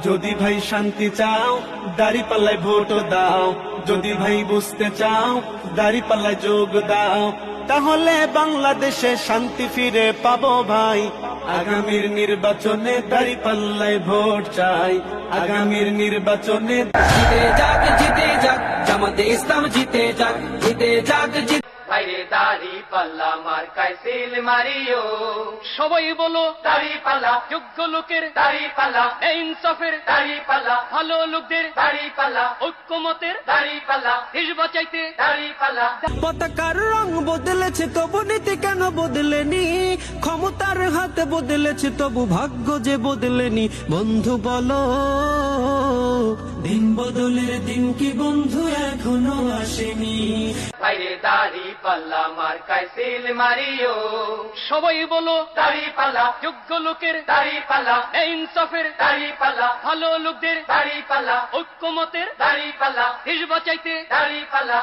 যদি ভাই শান্তি চাও দাঁড়িপাল্লায় ভোট দাও, যদি ভাই বুঝতে চাও দাঁড়িপাল্লায় যোগ দাও, তাহলে বাংলাদেশে শান্তি ফিরে পাবো ভাই। আগামীর নির্বাচনে দাঁড়িপাল্লায় ভোট চাই, আগামীর নির্বাচনে জিতে যাক জামাতে ইসলাম, জিতে যাক জিতে। ভাইরে দাড়ি পাল্লা মার্কায় সিল মারিও, সবাই বলো দাড়ি পাল্লা, যোগ্য লোকের দাড়ি পাল্লা, ইনসাফের দাড়ি পাল্লা, ভালো লোকদের দাড়ি পাল্লা, ঐক্যমতের দাড়ি পাল্লা, দেশ বাঁচাইতে দাড়ি পাল্লা। পতাকার রং বদলেছে তবু নীতি কেন বদলেনি, ক্ষমতার হাতে বদলেছে তবু ভাগ্য যে বদলেনি। বন্ধু বলো দিন বদলের দিন কি বন্ধু এখনো আসেনি। ভাইরে দাড়ি পাল্লা মার্কায় সিল মারিও, সবাই বলো দাড়ি পাল্লা, যোগ্য লোকের দাড়ি পাল্লা, ইনসাফের দাড়ি পাল্লা, ভালো লোকদের দাড়ি পাল্লা, ঐক্যমতের দাড়ি পাল্লা, দেশ বাঁচাইতে দাড়ি পাল্লা।